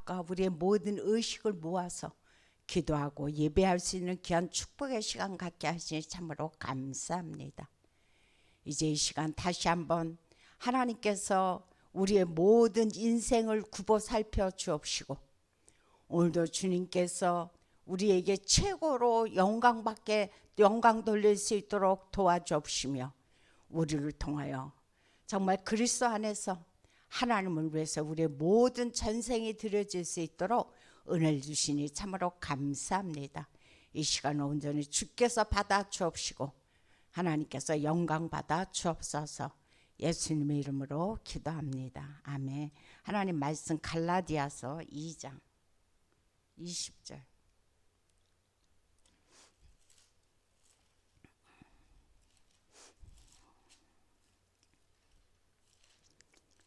마음과 우리의 모든 의식을 모아서 기도하고 예배할 수 있는 귀한 축복의 시간 갖게 하시니 참으로 감사합니다. 이제 이 시간 다시 한번 하나님께서 우리의 모든 인생을 굽어 살펴 주옵시고, 오늘도 주님께서 우리에게 최고로 영광 돌릴 수 있도록 도와주옵시며, 우리를 통하여 정말 그리스도 안에서 하나님을 위해서 우리의 모든 전생이 드려질 수 있도록 은혜를 주시니 참으로 감사합니다. 이 시간을 온전히 주께서 받아 주옵시고 하나님께서 영광 받아 주옵소서. 예수님의 이름으로 기도합니다. 아멘. 하나님 말씀 갈라디아서 2장 20절.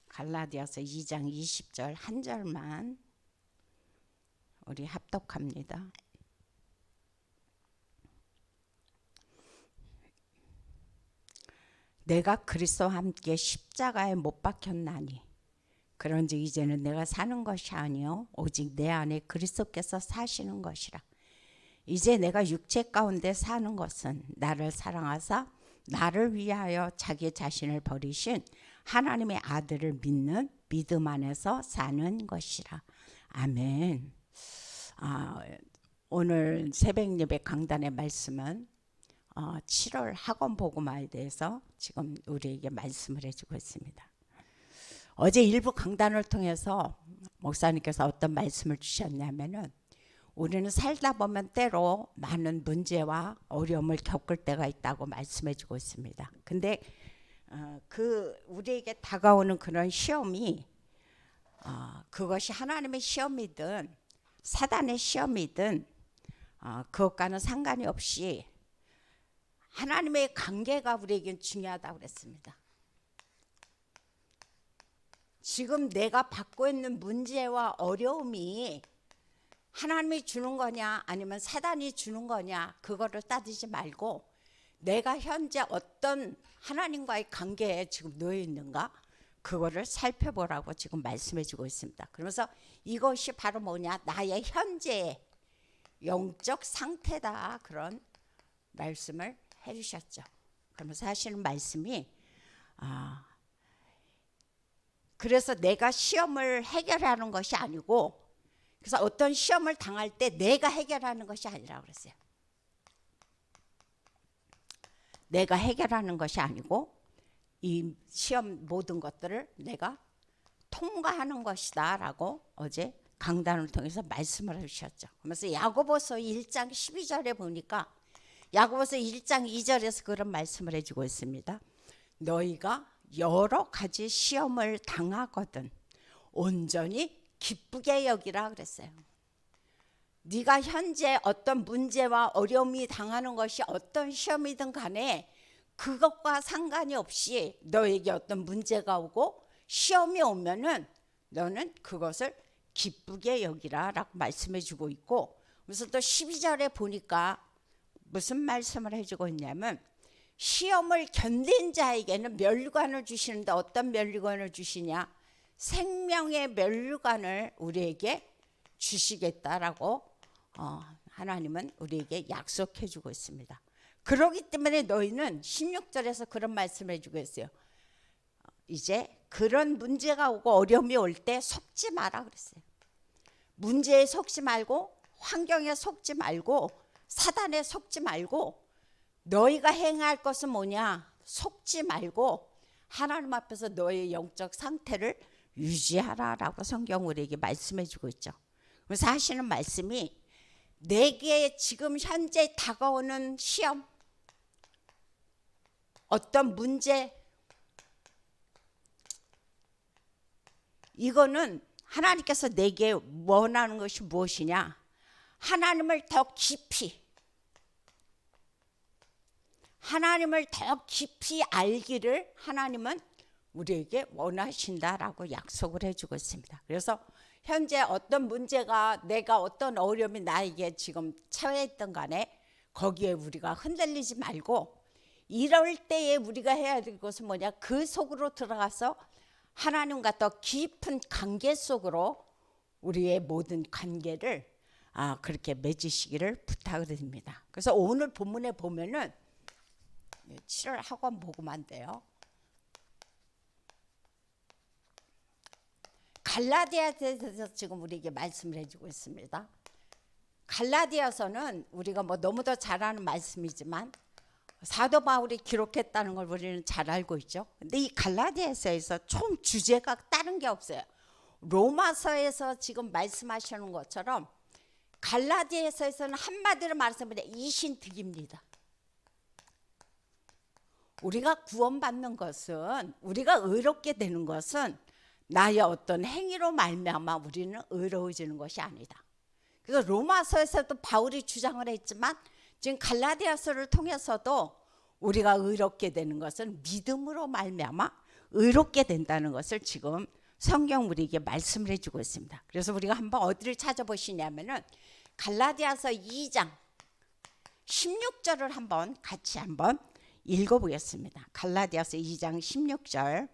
갈라디아서 2장 20절 한 절만 우리 합독합니다. 내가 그리스도와 함께 십자가에 못 박혔나니 그런즉 이제는 내가 사는 것이 아니요 오직 내 안에 그리스도께서 사시는 것이라. 이제 내가 육체 가운데 사는 것은 나를 사랑하사 나를 위하여 자기 자신을 버리신 하나님의 아들을 믿는 믿음 안에서 사는 것이라. 아멘. 오늘 새벽 예배 강단의 말씀은 7월 학원 복음화에 대해서 지금 우리에게 말씀을 해주고 있습니다. 어제 일부 강단을 통해서 목사님께서 어떤 말씀을 주셨냐면은, 우리는 살다 보면 때로 많은 문제와 어려움을 겪을 때가 있다고 말씀해주고 있습니다. 근데 우리에게 다가오는 그런 시험이 그것이 하나님의 시험이든 사단의 시험이든 그것과는 상관이 없이 하나님의 관계가 우리에겐 중요하다고 그랬습니다. 지금 내가 받고 있는 문제와 어려움이 하나님이 주는 거냐 아니면 사단이 주는 거냐, 그거를 따지지 말고 내가 현재 어떤 하나님과의 관계에 지금 놓여 있는가, 그거를 살펴보라고 지금 말씀해 주고 있습니다. 그러면서 이것이 바로 뭐냐, 나의 현재의 영적 상태다, 그런 말씀을 해 주셨죠. 그러면서 하시는 말씀이 그래서 내가 시험을 해결하는 것이 아니고, 그래서 어떤 시험을 당할 때 내가 해결하는 것이 아니라 그랬어요. 내가 해결하는 것이 아니고 이 시험 모든 것들을 내가 통과하는 것이다 라고 어제 강단을 통해서 말씀을 해주셨죠. 그러면서 야고보서 1장 12절에 보니까 야고보서 1장 2절에서 그런 말씀을 해주고 있습니다. 너희가 여러 가지 시험을 당하거든 온전히 기쁘게 여기라 그랬어요. 네가 현재 어떤 문제와 어려움이 당하는 것이 어떤 시험이든 간에 그것과 상관이 없이 너에게 어떤 문제가 오고 시험이 오면은 너는 그것을 기쁘게 여기라 라고 말씀해 주고 있고, 그래서 또 12절에 보니까 무슨 말씀을 해주고 있냐면, 시험을 견딘 자에게는 멸류관을 주시는데 어떤 멸류관을 주시냐, 생명의 멸류관을 우리에게 주시겠다라고 하나님은 우리에게 약속해 주고 있습니다. 그렇기 때문에 너희는 16절에서 그런 말씀을 해주고 있어요. 이제 그런 문제가 오고 어려움이 올 때 속지 마라 그랬어요. 문제에 속지 말고, 환경에 속지 말고, 사단에 속지 말고, 너희가 행할 것은 뭐냐, 속지 말고 하나님 앞에서 너의 영적 상태를 유지하라라고 성경 우리에게 말씀해 주고 있죠. 그래서 하시는 말씀이, 내게 지금 현재 다가오는 시험, 어떤 문제, 이거는 하나님께서 내게 원하는 것이 무엇이냐, 하나님을 더 깊이 알기를 하나님은 우리에게 원하신다라고 약속을 해주고 있습니다. 그래서 현재 어떤 문제가, 내가 어떤 어려움이 나에게 지금 처해있던 간에 거기에 우리가 흔들리지 말고, 이럴 때에 우리가 해야 될 것은 뭐냐, 그 속으로 들어가서 하나님과 더 깊은 관계 속으로 우리의 모든 관계를 그렇게 맺으시기를 부탁을 드립니다. 그래서 오늘 본문에 보면은 7월 학원 보고만 돼요. 갈라디아서에서 지금 우리에게 말씀을 해주고 있습니다. 갈라디아서는 우리가 뭐 너무도 잘 아는 말씀이지만 사도 바울이 기록했다는 걸 우리는 잘 알고 있죠. 근데 이 갈라디아서에서 총 주제가 다른 게 없어요. 로마서에서 지금 말씀하시는 것처럼 갈라디아서에서는 한마디로 말하면 이신득입니다. 우리가 구원받는 것은, 우리가 의롭게 되는 것은 나의 어떤 행위로 말미암아 우리는 의로워지는 것이 아니다. 그래서 로마서에서도 바울이 주장을 했지만 지금 갈라디아서를 통해서도 우리가 의롭게 되는 것은 믿음으로 말미암아 의롭게 된다는 것을 지금 성경 우리에게 말씀을 해주고 있습니다. 그래서 우리가 한번 어디를 찾아보시냐면은 갈라디아서 2장 16절을 같이 한번 읽어보겠습니다. 갈라디아서 2장 16절.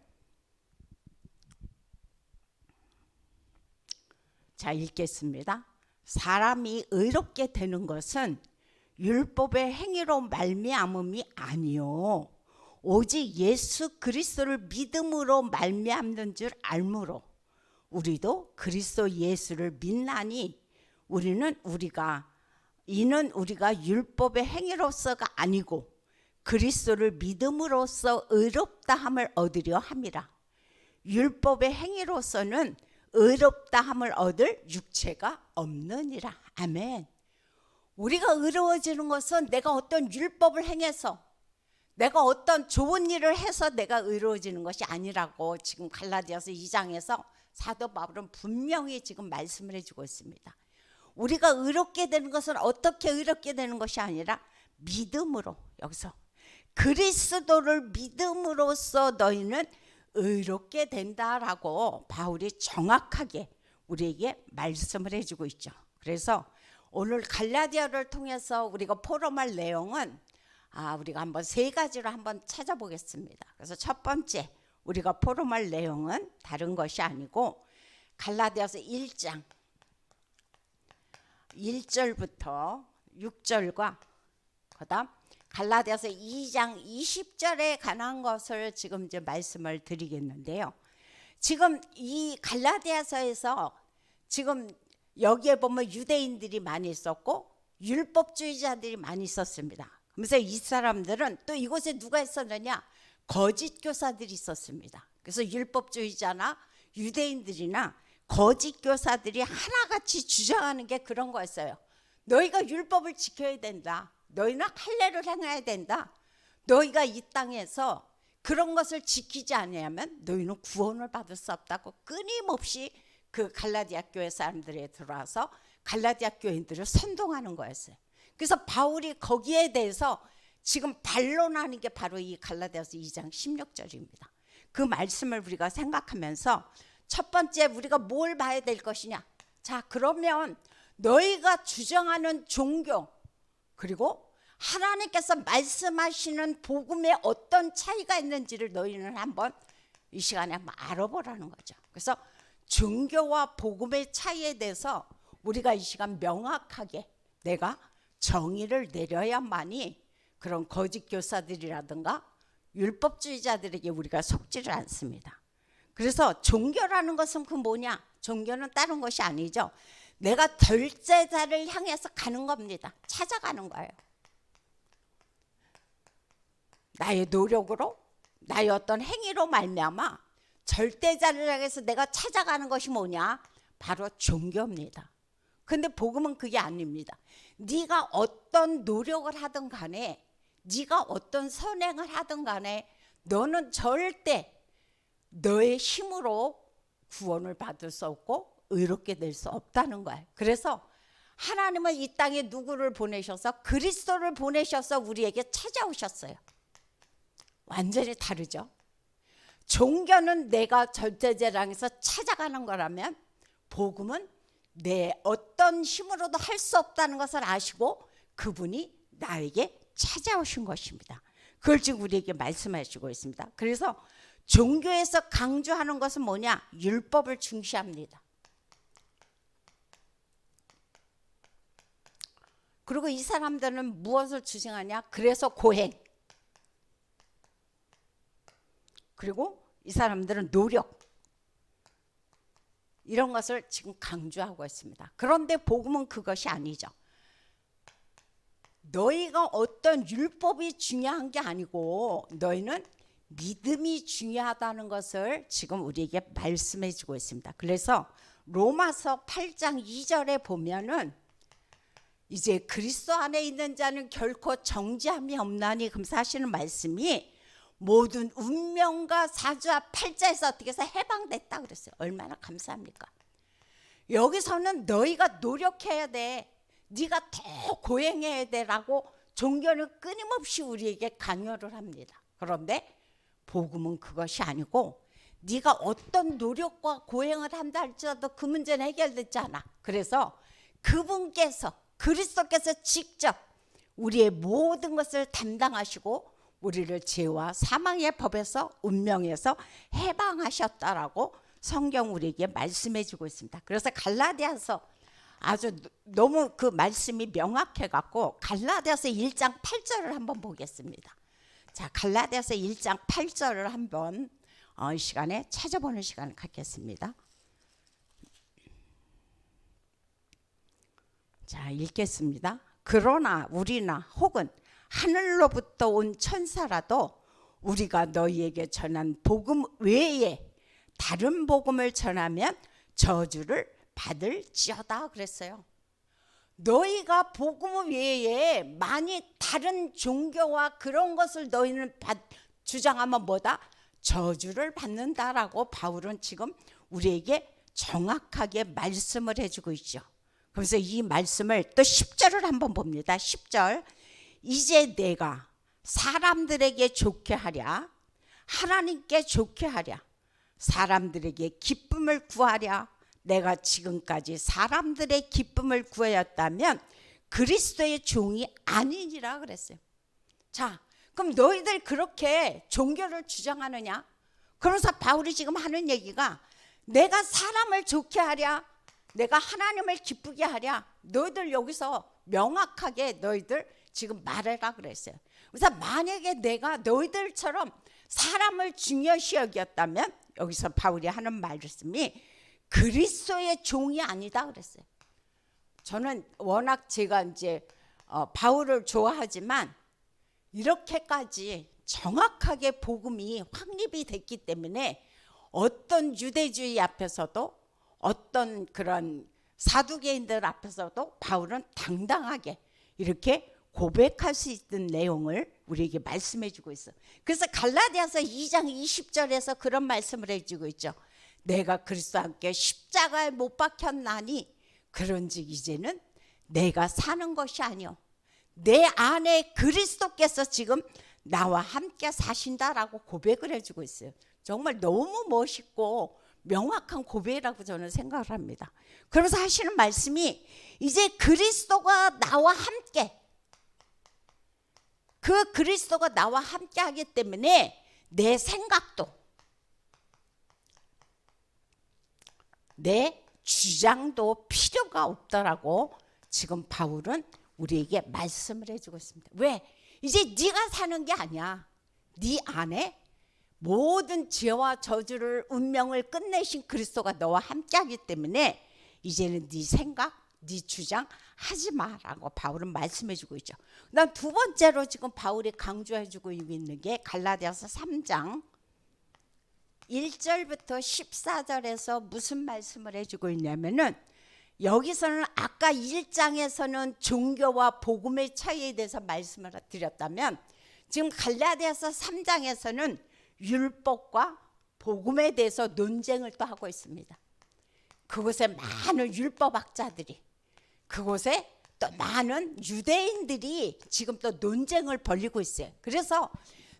자, 읽겠습니다. 사람이 의롭게 되는 것은 율법의 행위로 말미암음이 아니요 오직 예수 그리스도를 믿음으로 말미암는 줄 알므로 우리도 그리스도 예수를 믿나니 이는 우리가 율법의 행위로서가 아니고 그리스도를 믿음으로써 의롭다함을 얻으려 함이라. 율법의 행위로서는 의롭다함을 얻을 육체가 없느니라. 아멘. 우리가 의로워지는 것은 내가 어떤 율법을 행해서, 내가 어떤 좋은 일을 해서 내가 의로워지는 것이 아니라고 지금 갈라디아서 2장에서 사도 바울은 분명히 지금 말씀을 해주고 있습니다. 우리가 의롭게 되는 것은 어떻게 의롭게 되는 것이 아니라 믿음으로, 여기서 그리스도를 믿음으로써 너희는 의롭게 된다라고 바울이 정확하게 우리에게 말씀을 해주고 있죠. 그래서 오늘 갈라디아를 통해서 우리가 포럼할 내용은 우리가 한번 세 가지로 한번 찾아보겠습니다. 그래서 첫 번째 우리가 포럼할 내용은 다른 것이 아니고 갈라디아서 1장 1절부터 6절과 그다음 갈라디아서 2장 20절에 관한 것을 지금 이제 말씀을 드리겠는데요. 지금 이 갈라디아서에서 지금 여기에 보면 유대인들이 많이 있었고 율법주의자들이 많이 있었습니다. 그래서 이 사람들은 또 이곳에 누가 있었느냐? 거짓 교사들이 있었습니다. 그래서 율법주의자나 유대인들이나 거짓 교사들이 하나같이 주장하는 게 그런 거였어요. 너희가 율법을 지켜야 된다. 너희는 할례를 행해야 된다. 너희가 이 땅에서 그런 것을 지키지 않으면 너희는 구원을 받을 수 없다고 끊임없이 그 갈라디아 교회 사람들에 들어와서 갈라디아 교인들을 선동하는 거였어요. 그래서 바울이 거기에 대해서 지금 반론하는 게 바로 이 갈라디아서 2장 16절입니다. 그 말씀을 우리가 생각하면서 첫 번째 우리가 뭘 봐야 될 것이냐? 자, 그러면 너희가 주장하는 종교 그리고 하나님께서 말씀하시는 복음에 어떤 차이가 있는지를 너희는 한번 이 시간에 한번 알아보라는 거죠. 그래서 종교와 복음의 차이에 대해서 우리가 이 시간 명확하게 내가 정의를 내려야만이 그런 거짓 교사들이라든가 율법주의자들에게 우리가 속지를 않습니다. 그래서 종교라는 것은 그 뭐냐? 종교는 다른 것이 아니죠. 내가 절제자를 향해서 가는 겁니다. 찾아가는 거예요. 나의 노력으로, 나의 어떤 행위로 말미암아 절대자를 향해서 내가 찾아가는 것이 뭐냐? 바로 종교입니다. 근데 복음은 그게 아닙니다. 네가 어떤 노력을 하든 간에, 네가 어떤 선행을 하든 간에 너는 절대 너의 힘으로 구원을 받을 수 없고 의롭게 될 수 없다는 거예요. 그래서 하나님은 이 땅에 누구를 보내셔서 그리스도를 보내셔서 우리에게 찾아오셨어요. 완전히 다르죠. 종교는 내가 절대자랑에서 찾아가는 거라면 복음은 내 어떤 힘으로도 할 수 없다는 것을 아시고 그분이 나에게 찾아오신 것입니다. 그걸 지금 우리에게 말씀하시고 있습니다. 그래서 종교에서 강조하는 것은 뭐냐? 율법을 중시합니다. 그리고 이 사람들은 무엇을 주장하냐? 그래서 고행. 그리고 이 사람들은 노력. 이런 것을 지금 강조하고 있습니다. 그런데 복음은 그것이 아니죠. 너희가 어떤 율법이 중요한 게 아니고 너희는 믿음이 중요하다는 것을 지금 우리에게 말씀해 주고 있습니다. 그래서 로마서 8장 2절에 보면은 이제 그리스도 안에 있는 자는 결코 정죄함이 없나니 금사하시는 말씀이 모든 운명과 사주와 팔자에서 어떻게 해서 해방됐다 그랬어요. 얼마나 감사합니까? 여기서는 너희가 노력해야 돼. 네가 더 고행해야 돼라고 종교는 끊임없이 우리에게 강요를 합니다. 그런데 복음은 그것이 아니고 네가 어떤 노력과 고행을 한다 할지라도 그 문제는 해결되지 않아. 그래서 그분께서 그리스도께서 직접 우리의 모든 것을 담당하시고 우리를 죄와 사망의 법에서 운명에서 해방하셨다라고 성경 우리에게 말씀해 주고 있습니다. 그래서 갈라디아서 아주 너무 그 말씀이 명확해 갖고 갈라디아서 1장 8절을 한번 보겠습니다. 자, 갈라디아서 1장 8절을 한번 이 시간에 찾아보는 시간을 갖겠습니다. 자, 읽겠습니다. 그러나 우리나 혹은 하늘로부터 온 천사라도 우리가 너희에게 전한 복음 외에 다른 복음을 전하면 저주를 받을지어다 그랬어요. 너희가 복음 외에 만약 다른 종교와 그런 것을 너희는 주장하면 뭐다? 저주를 받는다라고 바울은 지금 우리에게 정확하게 말씀을 해주고 있죠. 그래서 이 말씀을 또 10절을 한번 봅니다. 10절. 이제 내가 사람들에게 좋게 하랴, 하나님께 좋게 하랴, 사람들에게 기쁨을 구하랴. 내가 지금까지 사람들의 기쁨을 구하였다면 그리스도의 종이 아니니라 그랬어요. 자, 그럼 너희들 그렇게 종교를 주장하느냐? 그래서 바울이 지금 하는 얘기가 내가 사람을 좋게 하랴, 내가 하나님을 기쁘게 하랴. 너희들 여기서 명확하게 너희들 지금 말해라 그랬어요. 그래서 만약에 내가 너희들처럼 사람을 중요시 여겼다면 여기서 바울이 하는 말씀이 그리스도의 종이 아니다 그랬어요. 저는 워낙 제가 이제 바울을 좋아하지만 이렇게까지 정확하게 복음이 확립이 됐기 때문에 어떤 유대주의 앞에서도 어떤 그런 사두개인들 앞에서도 바울은 당당하게 이렇게 고백할 수 있는 내용을 우리에게 말씀해 주고 있어요. 그래서 갈라디아서 2장 20절에서 그런 말씀을 해주고 있죠. 내가 그리스도와 함께 십자가에 못 박혔나니 그런즉 이제는 내가 사는 것이 아니요 내 안에 그리스도께서 지금 나와 함께 사신다라고 고백을 해주고 있어요. 정말 너무 멋있고 명확한 고백이라고 저는 생각을 합니다. 그러면서 하시는 말씀이 이제 그리스도가 나와 함께, 그 그리스도가 나와 함께 하기 때문에 내 생각도 내 주장도 필요가 없더라고 지금 바울은 우리에게 말씀을 해주고 있습니다. 왜? 이제 네가 사는 게 아니야. 네 안에 모든 죄와 저주를 운명을 끝내신 그리스도가 너와 함께하기 때문에 이제는 네 생각, 네 주장 하지 마라고 바울은 말씀해주고 있죠. 그다음 두 번째로 지금 바울이 강조해주고 있는 게 갈라디아서 3장 1절부터 14절에서 무슨 말씀을 해주고 있냐면은 여기서는 아까 1장에서는 종교와 복음의 차이에 대해서 말씀을 드렸다면 지금 갈라디아서 3장에서는 율법과 복음에 대해서 논쟁을 또 하고 있습니다. 그곳에 많은 율법학자들이, 그곳에 또 많은 유대인들이 지금 또 논쟁을 벌이고 있어요. 그래서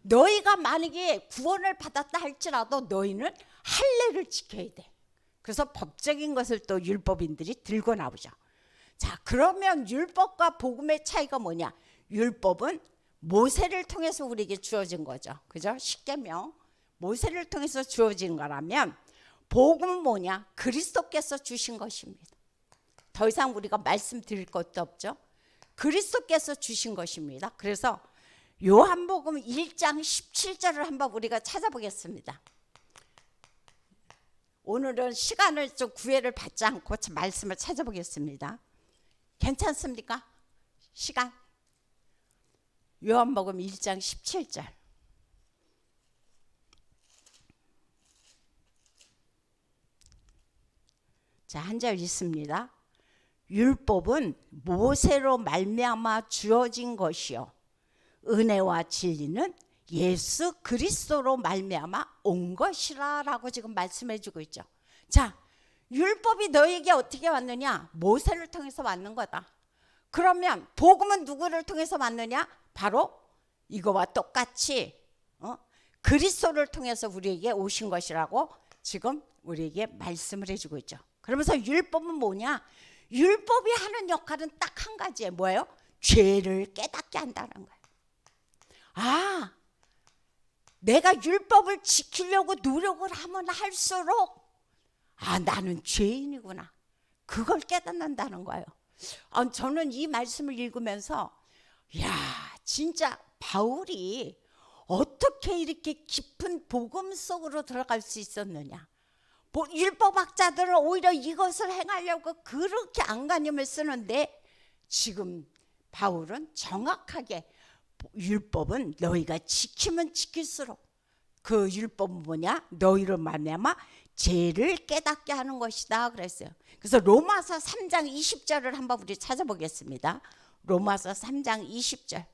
너희가 만약에 구원을 받았다 할지라도 너희는 할례를 지켜야 돼. 그래서 법적인 것을 또 율법인들이 들고 나오죠. 자, 그러면 율법과 복음의 차이가 뭐냐? 율법은 모세를 통해서 우리에게 주어진 거죠. 그죠? 십계명 모세를 통해서 주어진 거라면 복음은 뭐냐? 그리스도께서 주신 것입니다. 더 이상 우리가 말씀드릴 것도 없죠. 그리스도께서 주신 것입니다. 그래서 요한복음 1장 17절을 한번 우리가 찾아보겠습니다. 오늘은 시간을 좀 구애를 받지 않고 말씀을 찾아보겠습니다. 괜찮습니까? 시간? 요한복음 1장 17절. 자, 한 절 있습니다. 율법은 모세로 말미암아 주어진 것이요 은혜와 진리는 예수 그리스도로 말미암아 온 것이라라고 지금 말씀해 주고 있죠. 자, 율법이 너에게 어떻게 왔느냐? 모세를 통해서 왔는 거다. 그러면 복음은 누구를 통해서 왔느냐? 바로 이거와 똑같이 그리스도를 통해서 우리에게 오신 것이라고 지금 우리에게 말씀을 해주고 있죠. 그러면서 율법은 뭐냐? 율법이 하는 역할은 딱 한 가지예요. 뭐예요? 죄를 깨닫게 한다는 거예요. 아, 내가 율법을 지키려고 노력을 하면 할수록 나는 죄인이구나. 그걸 깨닫는다는 거예요. 저는 이 말씀을 읽으면서 진짜 바울이 어떻게 이렇게 깊은 복음 속으로 들어갈 수 있었느냐. 율법학자들은 오히려 이것을 행하려고 그렇게 안간힘을 쓰는데 지금 바울은 정확하게 율법은 너희가 지키면 지킬수록 그 율법은 뭐냐? 너희를 말미암아 죄를 깨닫게 하는 것이다 그랬어요. 그래서 로마서 3장 20절을 한번 우리 찾아보겠습니다. 로마서 3장 20절.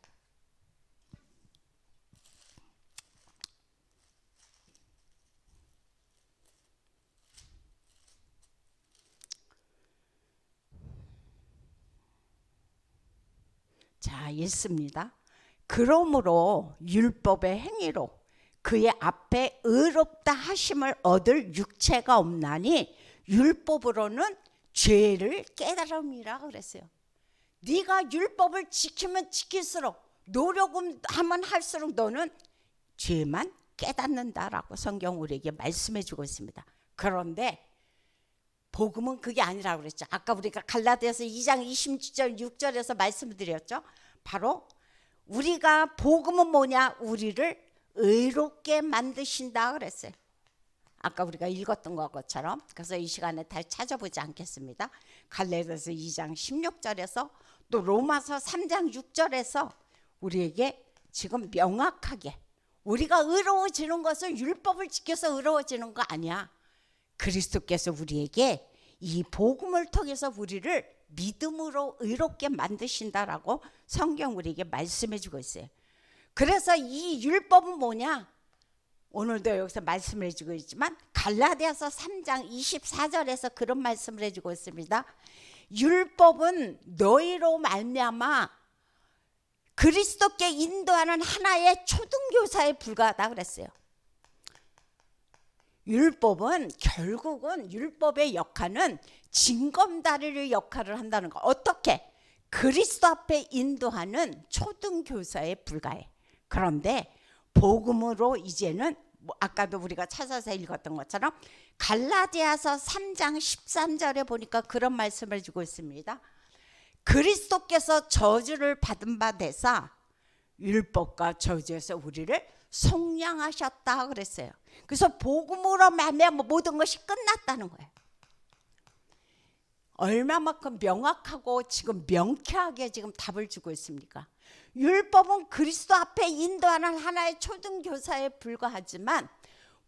자, 있습니다. 그러므로 율법의 행위로 그의 앞에 의롭다 하심을 얻을 육체가 없나니 율법으로는 죄를 깨달음이라 그랬어요. 네가 율법을 지키면 지킬수록 노력하면 할수록 너는 죄만 깨닫는다라고 성경 우리에게 말씀해 주고 있습니다. 그런데 복음은 그게 아니라고 그랬죠. 아까 우리가 갈라디아서 2장 20절 6절에서 말씀드렸죠. 바로 우리가 복음은 뭐냐? 우리를 의롭게 만드신다 그랬어요. 아까 우리가 읽었던 것처럼. 그래서 이 시간에 다시 찾아보지 않겠습니다. 갈라디아서 2장 16절에서 또 로마서 3장 6절에서 우리에게 지금 명확하게 우리가 의로워지는 것은 율법을 지켜서 의로워지는 거 아니야. 그리스도께서 우리에게 이 복음을 통해서 우리를 믿음으로 의롭게 만드신다라고 성경 우리에게 말씀해 주고 있어요. 그래서 이 율법은 뭐냐? 오늘도 여기서 말씀을 해주고 있지만 갈라디아서 3장 24절에서 그런 말씀을 해주고 있습니다. 율법은 너희로 말미암아 그리스도께 인도하는 하나의 초등교사에 불과하다 그랬어요. 율법은 결국은 율법의 역할은 징검다리의 역할을 한다는 거. 어떻게? 그리스도 앞에 인도하는 초등교사에 불과해. 그런데 복음으로 이제는 아까도 우리가 찾아서 읽었던 것처럼 갈라디아서 3장 13절에 보니까 그런 말씀을 주고 있습니다. 그리스도께서 저주를 받은 바 되사 율법과 저주에서 우리를 속량하셨다 그랬어요. 그래서 복음으로 말미암아 모든 것이 끝났다는 거예요. 얼마만큼 명확하고 지금 명쾌하게 지금 답을 주고 있습니까? 율법은 그리스도 앞에 인도하는 하나의 초등교사에 불과하지만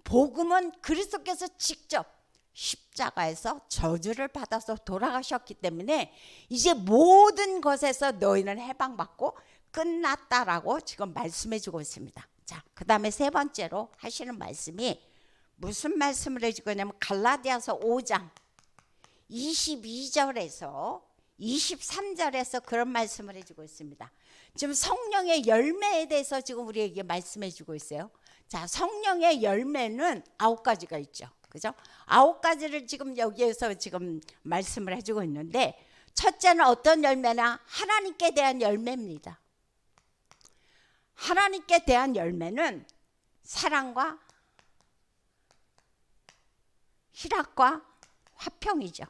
복음은 그리스도께서 직접 십자가에서 저주를 받아서 돌아가셨기 때문에 이제 모든 것에서 너희는 해방받고 끝났다라고 지금 말씀해 주고 있습니다. 자, 그 다음에 세 번째로 하시는 말씀이 무슨 말씀을 해주고 있냐면 갈라디아서 5장 22절에서 23절에서 그런 말씀을 해주고 있습니다. 지금 성령의 열매에 대해서 지금 우리에게 말씀해 주고 있어요. 자, 성령의 열매는 9가지가 있죠. 그죠? 9가지를 지금 여기에서 지금 말씀을 해주고 있는데 첫째는 어떤 열매나 하나님께 대한 열매입니다. 하나님께 대한 열매는 사랑과 희락과 화평이죠.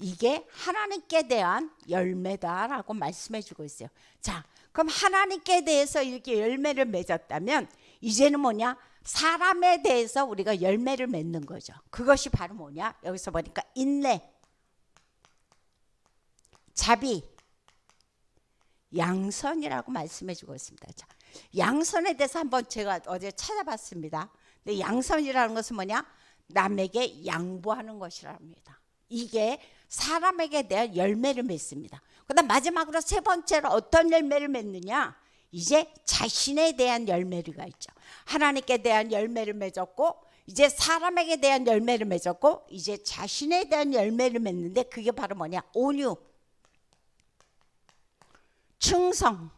이게 하나님께 대한 열매다라고 말씀해 주고 있어요. 자, 그럼 하나님께 대해서 이렇게 열매를 맺었다면 이제는 뭐냐? 사람에 대해서 우리가 열매를 맺는 거죠. 그것이 바로 뭐냐? 여기서 보니까 인내, 자비, 양선이라고 말씀해 주고 있습니다. 자, 양선에 대해서 한번 제가 어제 찾아봤습니다. 근데 양선이라는 것은 뭐냐? 남에게 양보하는 것이랍니다. 이게 사람에게 대한 열매를 맺습니다. 그다음 마지막으로 세 번째로 어떤 열매를 맺느냐? 이제 자신에 대한 열매가 있죠. 하나님께 대한 열매를 맺었고 이제 사람에게 대한 열매를 맺었고 이제 자신에 대한 열매를 맺는데 그게 바로 뭐냐? 온유, 충성,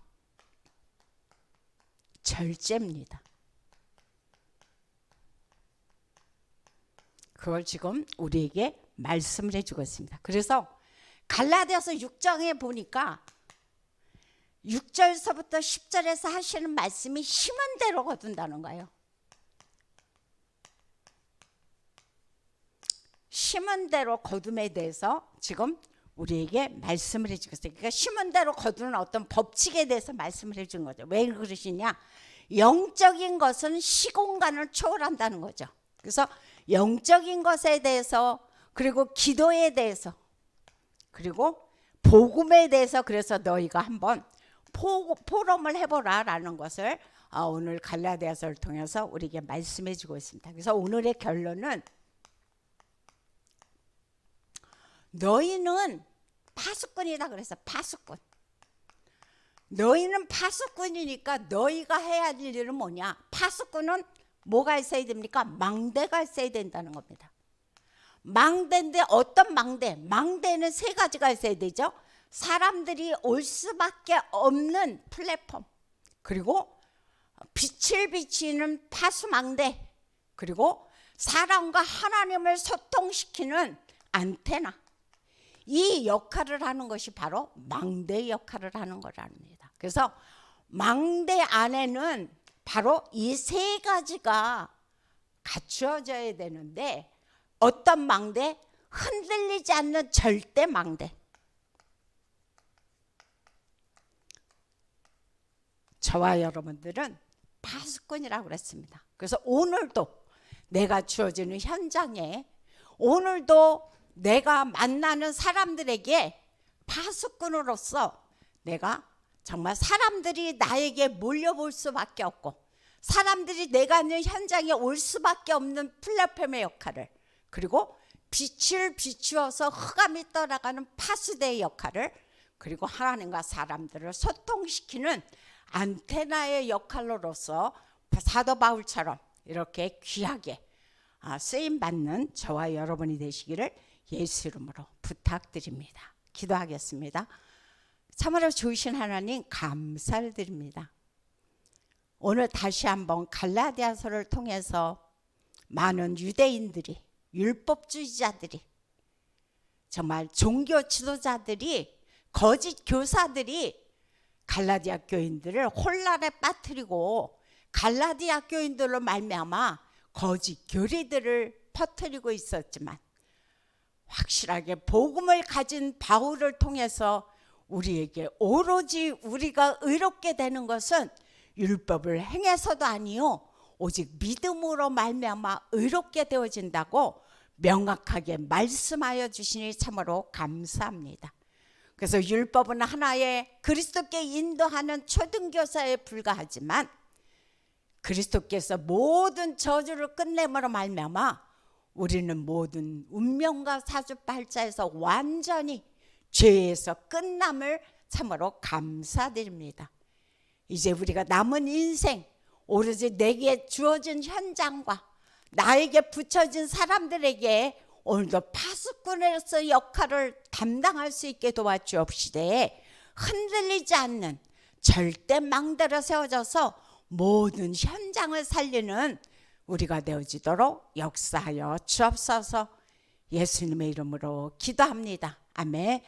절제입니다. 그걸 지금 우리에게 말씀을 해주고 있습니다. 그래서 갈라디아서 6장에 보니까 6절서부터 10절에서 하시는 말씀이 심은 대로 거둔다는 거예요. 심은 대로 거둠에 대해서 지금 우리에게 말씀을 해주고 있어요. 그러니까 심은 대로 거두는 어떤 법칙에 대해서 말씀을 해준 거죠. 왜 그러시냐? 영적인 것은 시공간을 초월한다는 거죠. 그래서 영적인 것에 대해서 그리고 기도에 대해서 그리고 복음에 대해서 그래서 너희가 한번 포럼을 해보라라는 것을 오늘 갈라디아서를 통해서 우리에게 말씀해 주고 있습니다. 그래서 오늘의 결론은 너희는 파수꾼이다 그래서 파수꾼. 너희는 파수꾼이니까 너희가 해야 할 일은 뭐냐? 파수꾼은 뭐가 있어야 됩니까? 망대가 있어야 된다는 겁니다. 망대인데 어떤 망대? 망대는 세 가지가 있어야 되죠. 사람들이 올 수밖에 없는 플랫폼, 그리고 빛을 비치는 파수망대, 그리고 사람과 하나님을 소통시키는 안테나. 이 역할을 하는 것이 바로 망대 역할을 하는 거랍니다. 그래서 망대 안에는 바로 이 세 가지가 갖추어져야 되는데 어떤 망대? 흔들리지 않는 절대 망대. 저와 여러분들은 파수꾼이라고 그랬습니다. 그래서 오늘도 내가 주어지는 현장에 오늘도 내가 만나는 사람들에게 파수꾼으로서 내가 정말 사람들이 나에게 몰려볼 수밖에 없고 사람들이 내가 있는 현장에 올 수밖에 없는 플랫폼의 역할을 그리고 빛을 비추어서 흑암이 떠나가는 파수대의 역할을 그리고 하나님과 사람들을 소통시키는 안테나의 역할로서 사도 바울처럼 이렇게 귀하게 쓰임받는 저와 여러분이 되시기를 예수 이름으로 부탁드립니다. 기도하겠습니다. 참으로 좋으신 하나님 감사를 드립니다. 오늘 다시 한번 갈라디아서를 통해서 많은 유대인들이 율법주의자들이 정말 종교 지도자들이 거짓 교사들이 갈라디아 교인들을 혼란에 빠뜨리고 갈라디아 교인들로 말미암아 거짓 교리들을 퍼뜨리고 있었지만 확실하게 복음을 가진 바울을 통해서 우리에게 오로지 우리가 의롭게 되는 것은 율법을 행해서도 아니요 오직 믿음으로 말미암아 의롭게 되어진다고 명확하게 말씀하여 주시니 참으로 감사합니다. 그래서 율법은 하나의 그리스도께 인도하는 초등교사에 불과하지만 그리스도께서 모든 저주를 끝냄으로 말미암아 우리는 모든 운명과 사주팔자에서 완전히 죄에서 끝남을 참으로 감사드립니다. 이제 우리가 남은 인생 오로지 내게 주어진 현장과 나에게 붙여진 사람들에게 오늘도 파수꾼으로서 역할을 담당할 수 있게 도와주옵시되 흔들리지 않는 절대 망대로 세워져서 모든 현장을 살리는 우리가 되어지도록 역사하여 주옵소서. 예수님의 이름으로 기도합니다. 아멘.